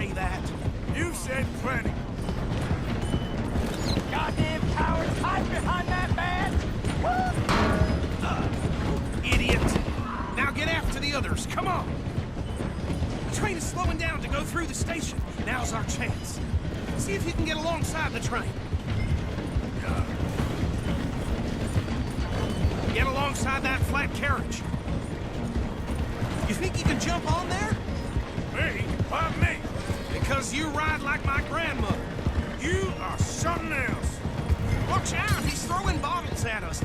say that. You said plenty. Goddamn cowards hide behind that man! Idiot! Now get after the others, come on! The train is slowing down to go through the station. Now's our chance. See if you can get alongside the train. Get alongside that flat carriage. You think you can jump on there? Me? Why me? Because you ride like my grandmother. You are something else. Watch out, he's throwing bottles at us.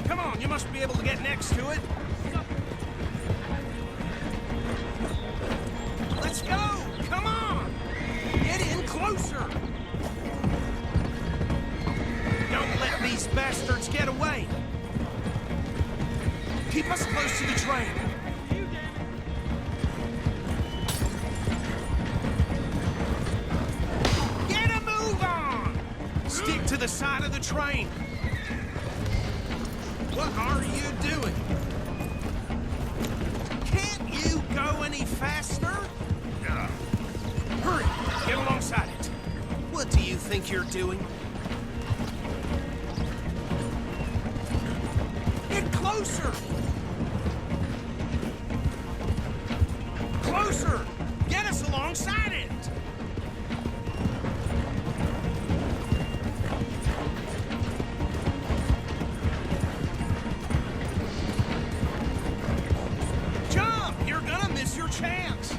Come on, you must be able to get next to it. Let's go! Come on! Get in closer! Don't let these bastards get away! Keep us close to the train. Get a move on! Stick to the side of the train. What are you doing? Can't you go any faster? Hurry, get alongside it. What do you think you're doing? Get closer! Closer! Get us alongside it! Jump! You're gonna miss your chance!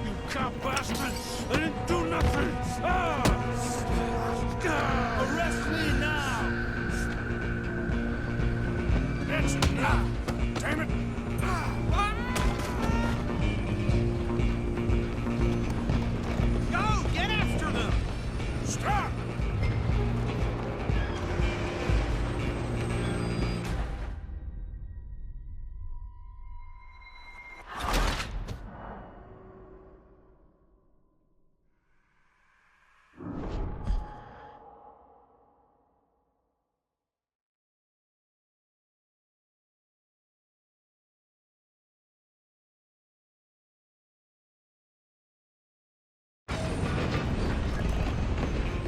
You cop bastard! I didn't do nothing! Arrest me now! That's enough! Damn it! Go! Get after them! Stop!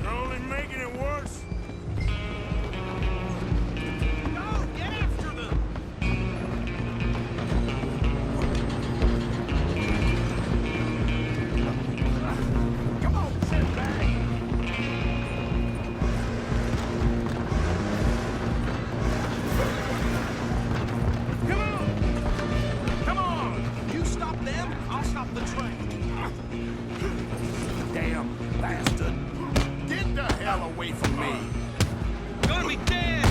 You're only making it worse. Go! Get after them! Come on, sit back! Come on! Come on! You stop them, I'll stop the train. Damn bastard! Get the hell away from me! Gonna be dead!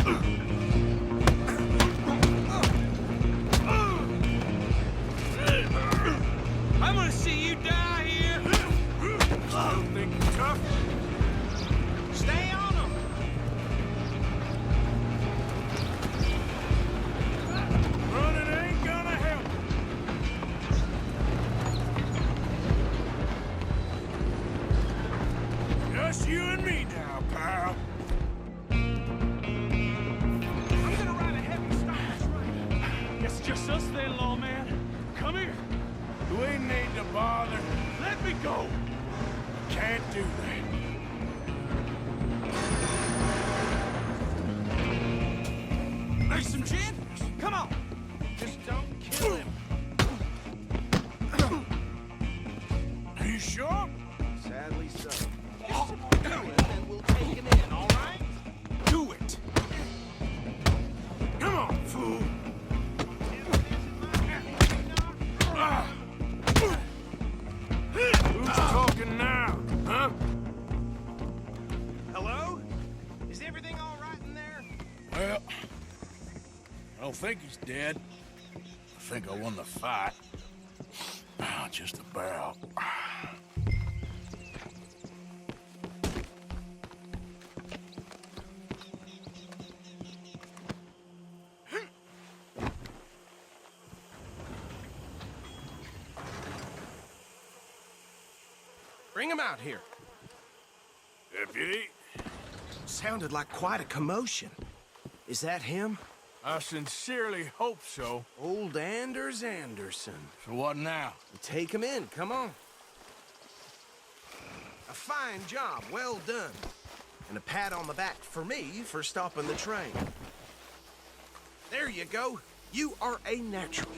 I'm gonna see you die here! Still think you're tough? Stay on them! Running ain't gonna help. Just you and me now, pal. I'm gonna ride a heavy stock train. It's just us then, lawman. Come here. We need to bother. Let me go. Can't do that. There's some gin? Come on! Just don't kill him. Are you sure? Sadly so. Just do it, and we'll take him in, all right? Do it! Come on, fool. Ah. Who's talking now, huh? Hello? Is everything all right in there? Well, I don't think he's dead. I think I won the fight. Just about. Bring him out here. Deputy? Sounded like quite a commotion. Is that him? I sincerely hope so. Old Anders Anderson. So what now? Take him in, come on. A fine job, well done. And a pat on the back for me for stopping the train. There you go. You are a natural.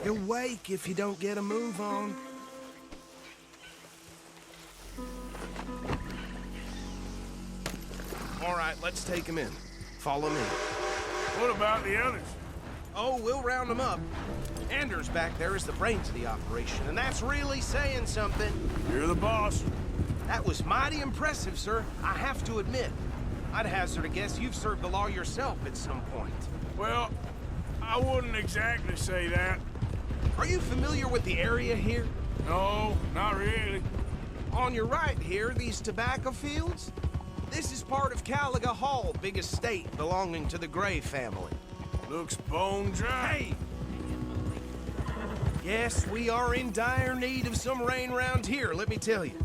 You'll wake if you don't get a move on. All right, let's take him in. Follow me. What about the others? Oh, we'll round them up. Anders back there is the brains of the operation, and that's really saying something. You're the boss. That was mighty impressive, sir. I have to admit. I'd hazard a guess you've served the law yourself at some point. Well, I wouldn't exactly say that. Are you familiar with the area here? No, not really. On your right here, these tobacco fields? This is part of Caliga Hall, big estate belonging to the Gray family. Looks bone dry. Hey! Yes, we are in dire need of some rain round here, let me tell you.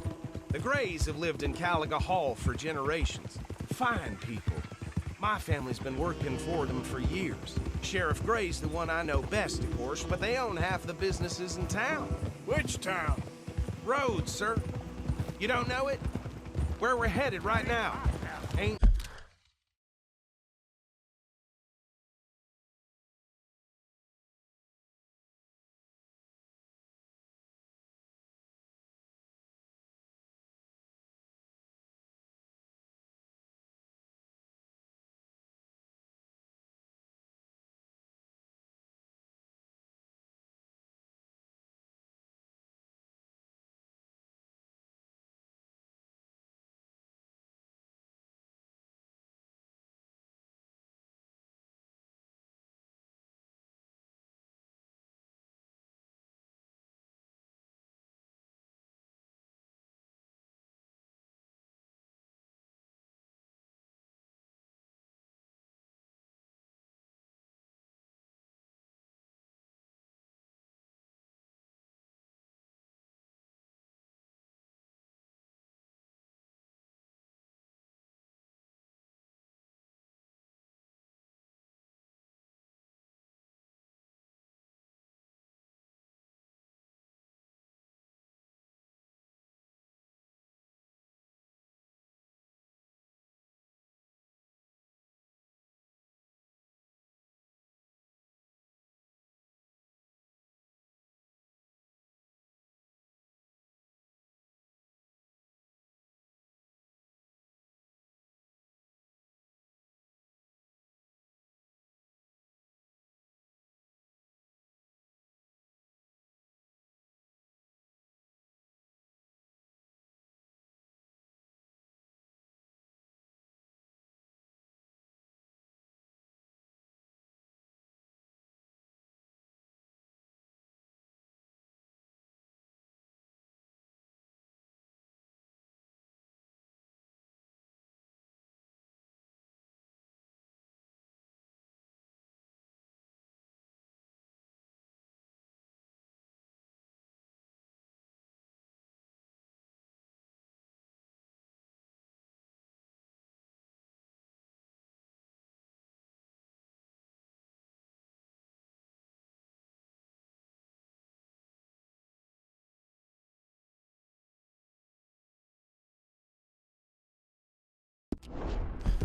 The Grays have lived in Caliga Hall for generations. Fine people. My family's been working for them for years. Sheriff Gray's the one I know best, of course, but they own half the businesses in town. Which town? Rhodes, sir. You don't know it? Where we're headed right now. Ain't...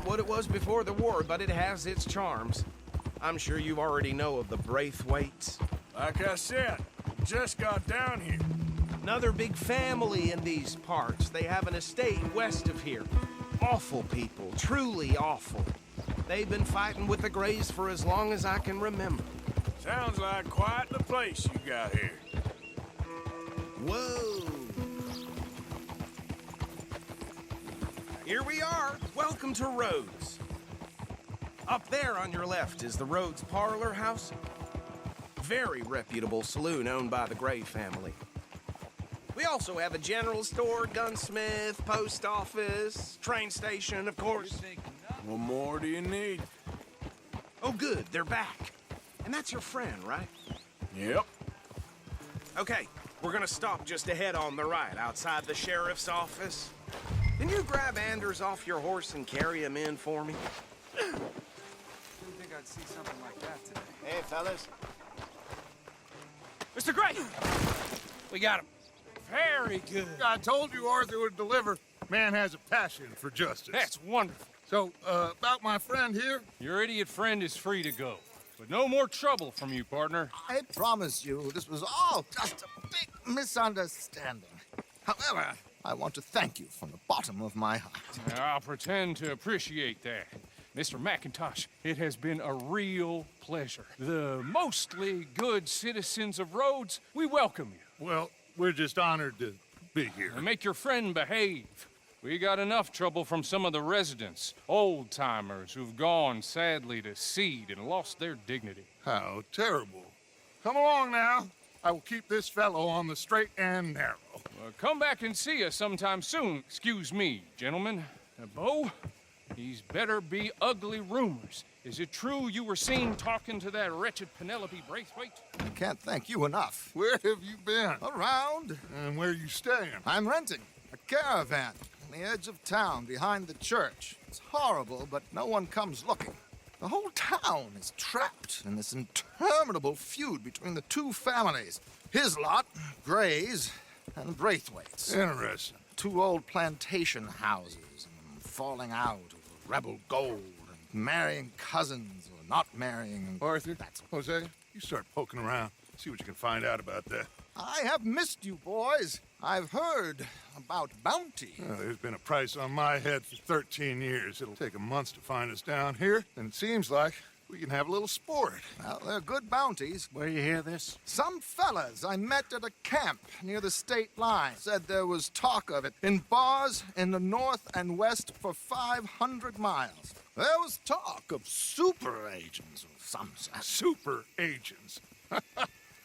what it was before the war, but it has its charms. I'm sure you already know of the Braithwaites. Like I said, just got down here. Another big family in these parts. They have an estate west of here. Awful people, truly awful. They've been fighting with the Grays for as long as I can remember. Sounds like quite the place you got here. Whoa! Here we are. Welcome to Rhodes. Up there on your left is the Rhodes Parlor House. Very reputable saloon owned by the Gray family. We also have a general store, gunsmith, post office, train station, of course. What more do you need? Oh, good, they're back. And that's your friend, right? Yep. Okay, we're gonna stop just ahead on the right, outside the sheriff's office. Can you grab Anders off your horse and carry him in for me? Didn't think I'd see something like that today. Hey, fellas. Mr. Gray! We got him. Very good. I told you Arthur would deliver. Man has a passion for justice. That's wonderful. So, about my friend here? Your idiot friend is free to go. But no more trouble from you, partner. I promise you this was all just a big misunderstanding. However, I want to thank you from the bottom of my heart. I'll pretend to appreciate that. Mr. McIntosh, it has been a real pleasure. The mostly good citizens of Rhodes, we welcome you. Well, we're just honored to be here. And make your friend behave. We got enough trouble from some of the residents, old-timers who've gone, sadly, to seed and lost their dignity. How terrible. Come along now. I will keep this fellow on the straight and narrow. Come back and see us sometime soon. Excuse me, gentlemen. Bo, these better be ugly rumors. Is it true you were seen talking to that wretched Penelope Braithwaite? I can't thank you enough. Where have you been? Around. And where are you staying? I'm renting a caravan on the edge of town behind the church. It's horrible, but no one comes looking. The whole town is trapped in this interminable feud between the two families. His lot, Gray's, and Braithwaite's. Interesting. Two old plantation houses, and falling out over rebel gold, and marrying cousins or not marrying. Arthur, That's Jose, you start poking around. See what you can find out about that. I have missed you, boys. I've heard about bounty. There's been a price on my head for 13 years. It'll take a month to find us down here, and it seems like we can have a little sport. Well, they're good bounties. Where you hear this? Some fellas I met at a camp near the state line said there was talk of it in bars in the north and west for 500 miles. There was talk of super agents of some sort. Super agents.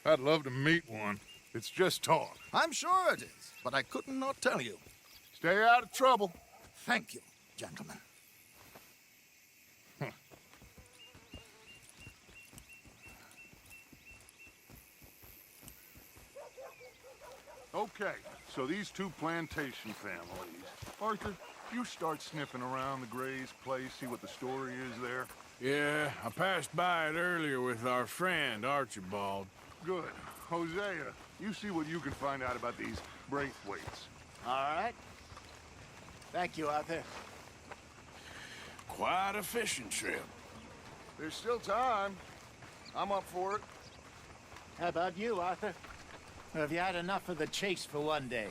I'd love to meet one. It's just talk. I'm sure it is, but I couldn't not tell you. Stay out of trouble. Thank you, gentlemen. Okay, so these two plantation families. Arthur, you start sniffing around the Gray's place, see what the story is there. Yeah, I passed by it earlier with our friend, Archibald. Good. Hosea, you see what you can find out about these Braithwaites. All right. Thank you, Arthur. Quite a fishing trip. There's still time. I'm up for it. How about you, Arthur? Or have you had enough of the chase for one day?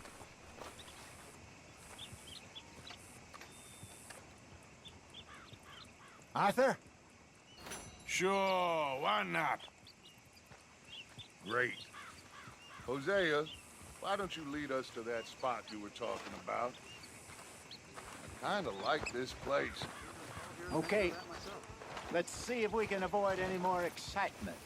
Arthur? Sure, why not? Great. Hosea, why don't you lead us to that spot you were talking about? I kinda like this place. Okay, let's see if we can avoid any more excitement.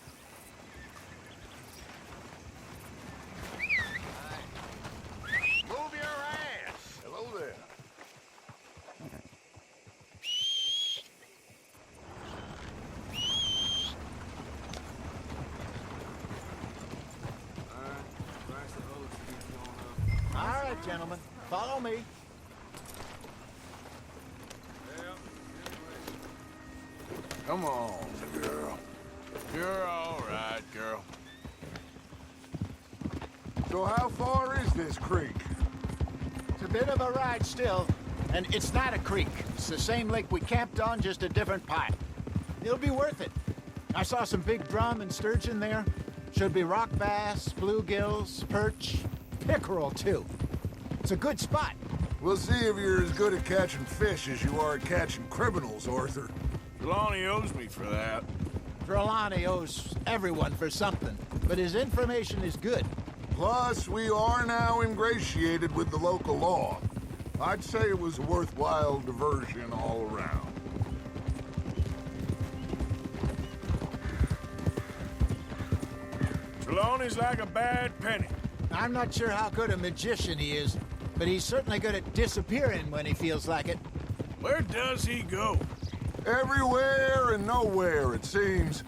Move your ass! Hello there. All right, gentlemen, follow me. Come on, girl. You're all right, girl. So how far is this creek? It's a bit of a ride still, and it's not a creek. It's the same lake we camped on, just a different part. It'll be worth it. I saw some big drum and sturgeon there. Should be rock bass, bluegills, perch, pickerel, too. It's a good spot. We'll see if you're as good at catching fish as you are at catching criminals, Arthur. Trelawney owes me for that. Trelawney owes everyone for something, but his information is good. Plus, we are now ingratiated with the local law. I'd say it was a worthwhile diversion all around. Trelawney's like a bad penny. I'm not sure how good a magician he is, but he's certainly good at disappearing when he feels like it. Where does he go? Everywhere and nowhere, it seems.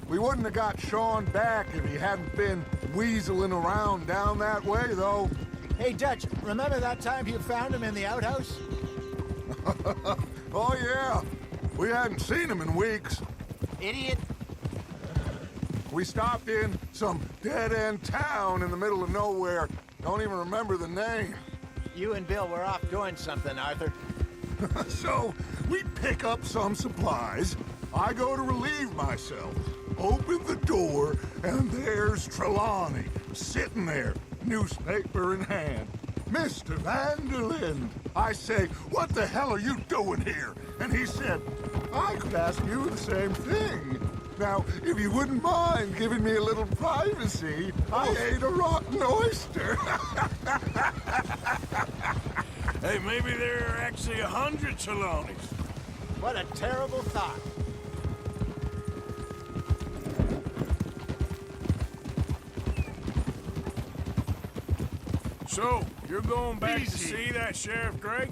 We wouldn't have got Sean back if he hadn't been weaseling around down that way, though. Hey, Dutch, remember that time you found him in the outhouse? Oh, yeah. We hadn't seen him in weeks. Idiot. We stopped in some dead-end town in the middle of nowhere. Don't even remember the name. You and Bill were off doing something, Arthur. So, we pick up some supplies. I go to relieve myself. Open the door, and there's Trelawney, sitting there, newspaper in hand. Mr. Van der Linde. I say, what the hell are you doing here? And he said, I could ask you the same thing. Now, if you wouldn't mind giving me a little privacy, I ate a rotten oyster. Hey, maybe there are actually 100 Trelawneys. What a terrible thought. So, you're going back to Easy. see that Sheriff Drake?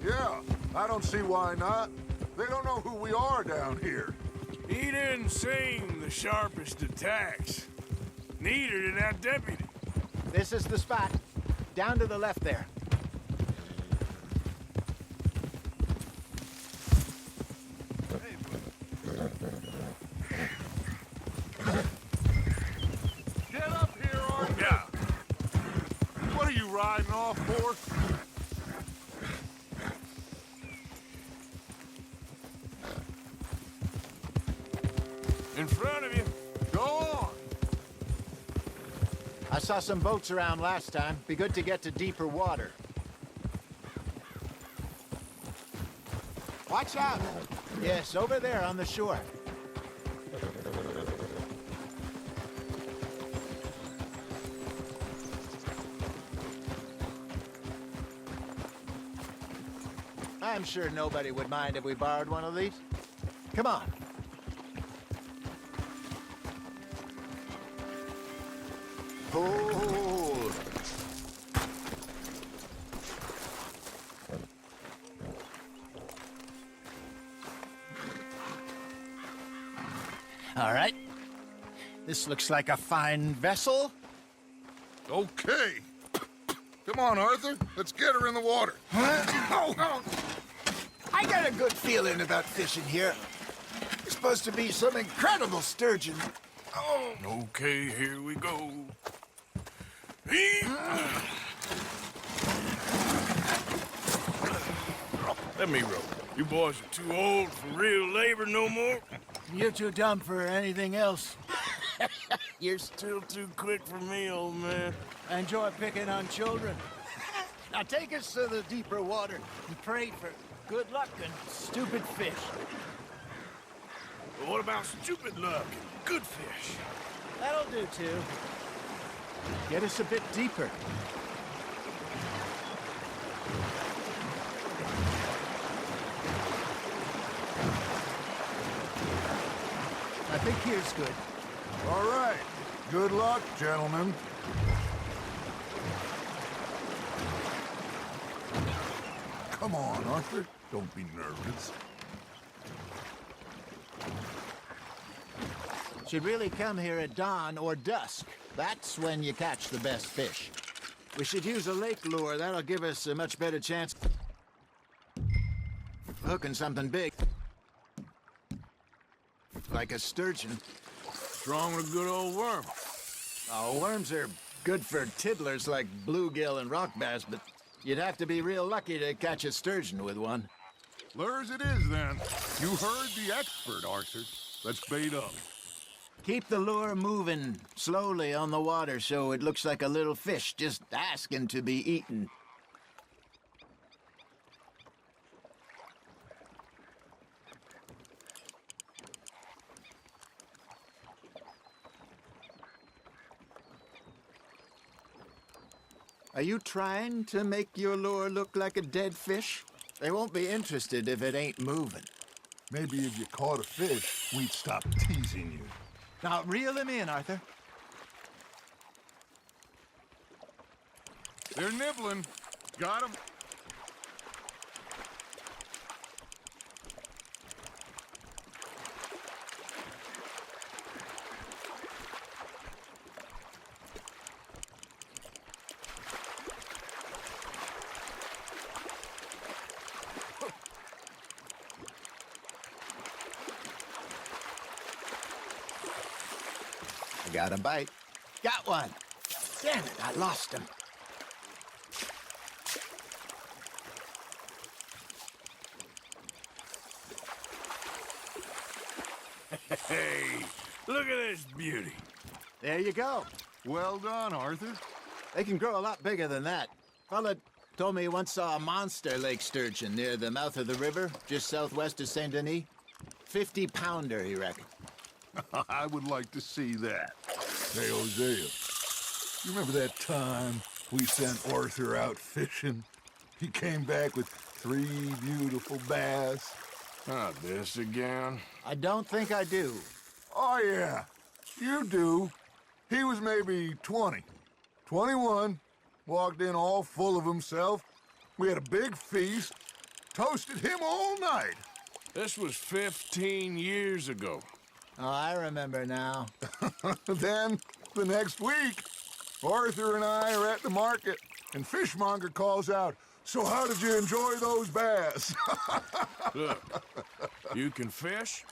Yeah, I don't see why not. They don't know who we are down here. He didn't seem the sharpest attacks. Neither did that deputy. This is the spot. Down to the left there. Get up here, Arthur. Yeah. What are you riding off for? In front of you. Go on. I saw some boats around last time. Be good to get to deeper water. Watch out! Yes, over there on the shore. I'm sure nobody would mind if we borrowed one of these. Come on. Hold. All right. This looks like a fine vessel. Okay. Come on, Arthur. Let's get her in the water. Oh. I got a good feeling about fishing here. It's supposed to be some incredible sturgeon. Oh. Okay, here we go. Let me row. You boys are too old for real labor no more. You're too dumb for anything else. You're still too quick for me, old man. I enjoy picking on children. Now take us to the deeper water and pray for good luck and stupid fish. But what about stupid luck and good fish? That'll do too. Get us a bit deeper. I think here's good. All right. Good luck, gentlemen. Come on, Arthur. Don't be nervous. Should really come here at dawn or dusk. That's when you catch the best fish. We should use a lake lure. That'll give us a much better chance of hooking something big. Like a sturgeon. What's wrong with a good old worm? Oh, worms are good for tiddlers like bluegill and rock bass, but you'd have to be real lucky to catch a sturgeon with one. Lures it is, then. You heard the expert, Arthur. Let's bait up. Keep the lure moving slowly on the water so it looks like a little fish just asking to be eaten. Are you trying to make your lure look like a dead fish? They won't be interested if it ain't moving. Maybe if you caught a fish, we'd stop teasing you. Now, reel him in, Arthur. They're nibbling. Got 'em. Got a bite. Got one. Damn it, I lost him. Hey, look at this beauty. There you go. Well done, Arthur. They can grow a lot bigger than that. Fella told me he once saw a monster lake sturgeon near the mouth of the river, just southwest of Saint Denis. 50-pounder, he reckoned. I would like to see that. Hey, Hosea, you remember that time we sent Arthur out fishing? He came back with 3 beautiful bass. Not this again. I don't think I do. Oh, yeah, you do. He was maybe 20, 21, walked in all full of himself. We had a big feast, toasted him all night. This was 15 years ago. Oh, I remember now. Then, the next week, Arthur and I are at the market, and Fishmonger calls out, "So how did you enjoy those bass?" Look, you can fish,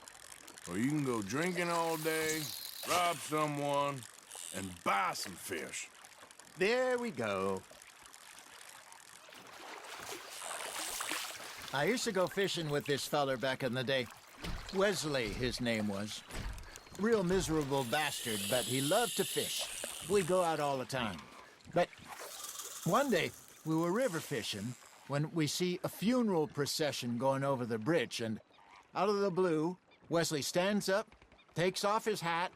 or you can go drinking all day, rob someone, and buy some fish. There we go. I used to go fishing with this feller back in the day. Wesley, his name was. Real miserable bastard, but he loved to fish. We'd go out all the time. But one day, we were river fishing when we see a funeral procession going over the bridge, and out of the blue, Wesley stands up, takes off his hat,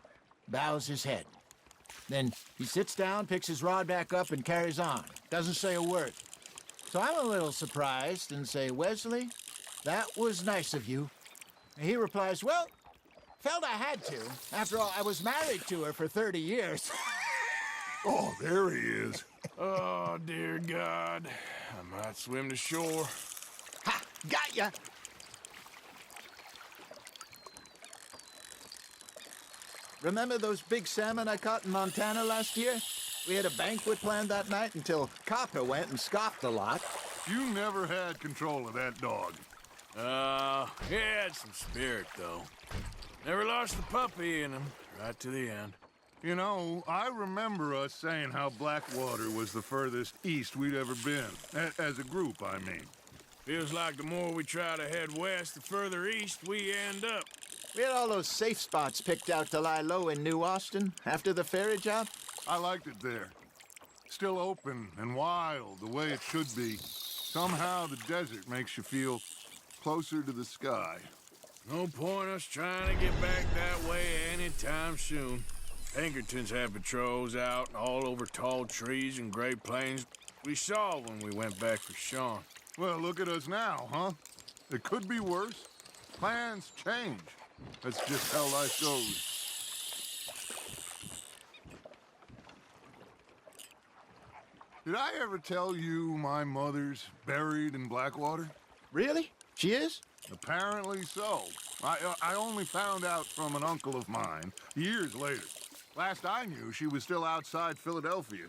bows his head. Then he sits down, picks his rod back up, and carries on. Doesn't say a word. So I'm a little surprised and say, "Wesley, that was nice of you." And he replies, "Well, felt I had to. After all, I was married to her for 30 years. Oh, there he is. Oh, dear God. I might swim to shore. Ha! Got ya! Remember those big salmon I caught in Montana last year? We had a banquet planned that night until Copper went and scoffed a lot. You never had control of that dog. He had some spirit, though. Never lost the puppy in him, right to the end. You know, I remember us saying how Blackwater was the furthest east we'd ever been. As a group, I mean. Feels like the more we try to head west, the further east we end up. We had all those safe spots picked out to lie low in New Austin after the ferry job. I liked it there. Still open and wild, the way it should be. Somehow the desert makes you feel closer to the sky. No point us trying to get back that way anytime soon. Pinkertons had patrols out all over tall trees and Great Plains. We saw when we went back for Sean. Well, look at us now, huh? It could be worse. Plans change. That's just how life goes. Did I ever tell you my mother's buried in Blackwater? Really? She is? Apparently so. I only found out from an uncle of mine years later. Last I knew, she was still outside Philadelphia.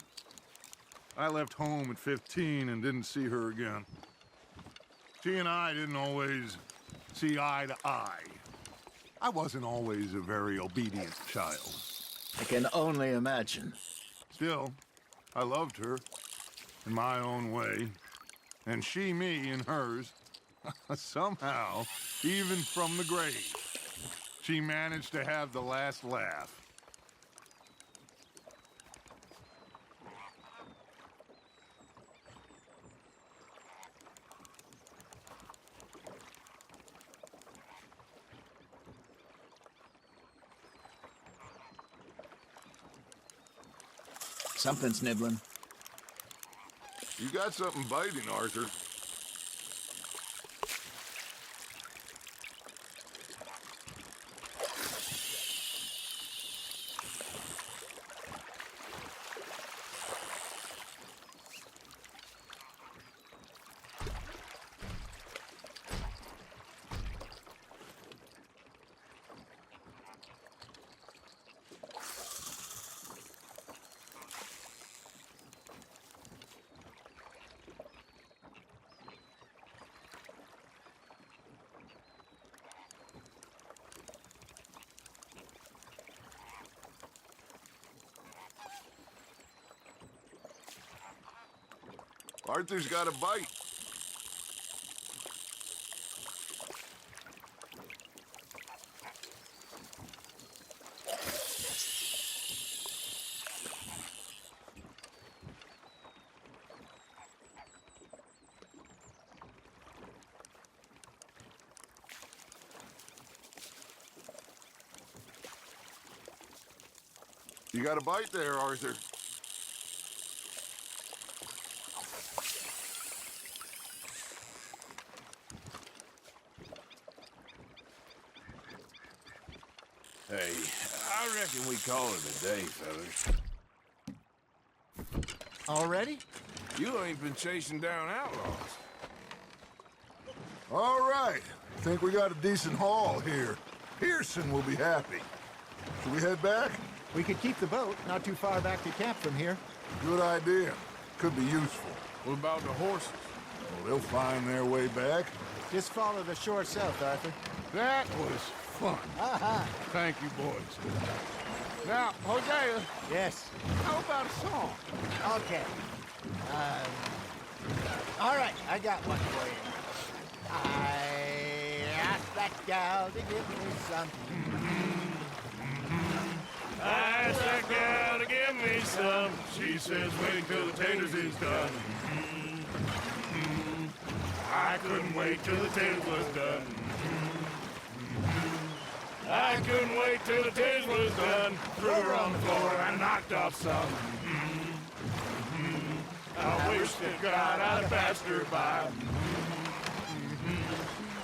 I left home at 15 and didn't see her again. She and I didn't always see eye to eye. I wasn't always a very obedient child. I can only imagine. Still, I loved her in my own way, and she me in hers. Somehow, even from the grave, she managed to have the last laugh. Something's nibbling. You got something biting, Arthur. Arthur's got a bite. You got a bite there, Arthur. Hey, I reckon we call it a day, fellas. Already? You ain't been chasing down outlaws. All right. Think we got a decent haul here. Pearson will be happy. Should we head back? We could keep the boat not too far back to camp from here. Good idea. Could be useful. What about the horses? Well, they'll find their way back. Just follow the shore south, Arthur. That was fun. Thank you, boys. Now, Hosea, Yes. how about a song? Okay. All right, I got one for you. I asked that gal to give me some. I asked that gal to give me some. She says, wait till the taters is done. I couldn't wait till the taters was done. I couldn't wait till the taters was done. Threw her on the floor and knocked off some. I wish to God I'd have passed her by.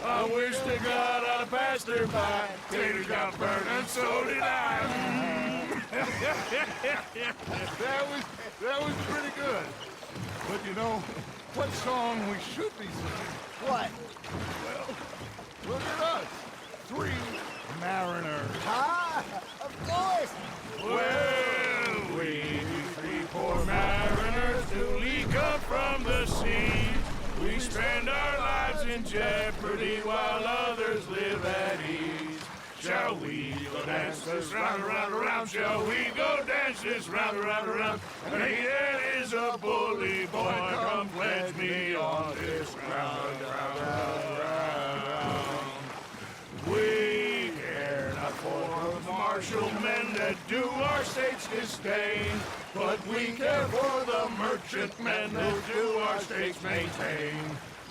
I wish to God I'd have passed her by. Taters got burned and so did I. that was pretty good. But you know, what song we should be singing? What? Well, look at us. 3 mariners. Ah, of course. Well, we 3 poor mariners newly come from the sea. We spend our lives in jeopardy while others live at ease. Shall we go dance this round, around, around? Shall we go dance this round, around, around? And he that is a bully boy, come pledge me on this round, round, round, round. We care not for the martial men that do our state's disdain, but we care for the merchant men who do our state's maintain.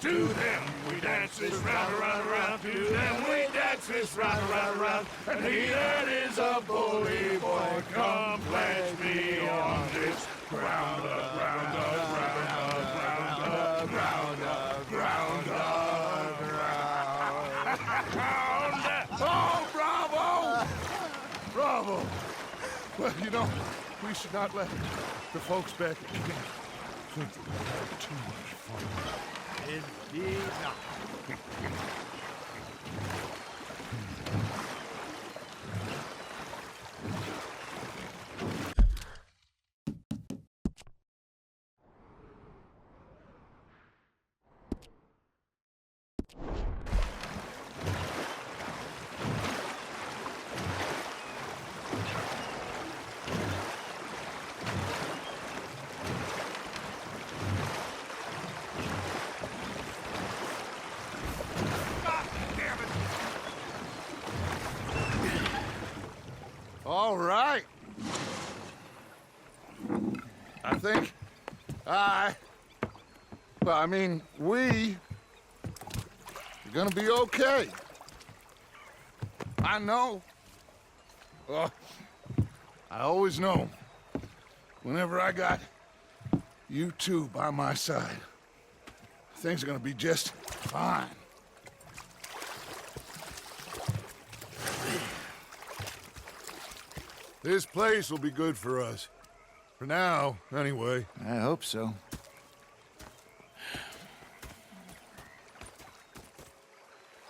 To them we dance this round, around, around. To them we dance this round, around, around. And he that is a bully boy, come pledge me on this ground up, ground up, ground up, ground up, ground up, ground up, ground up. Oh, bravo! Bravo! Well, you know, we should not let the folks back at camp think that we had too much fun. Indeed not. All right. I think we are gonna be okay. I know. I always know. Whenever I got you two by my side, things are gonna be just fine. This place will be good for us. For now, anyway. I hope so.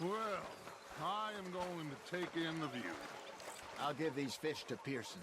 Well, I am going to take in the view. I'll give these fish to Pearson.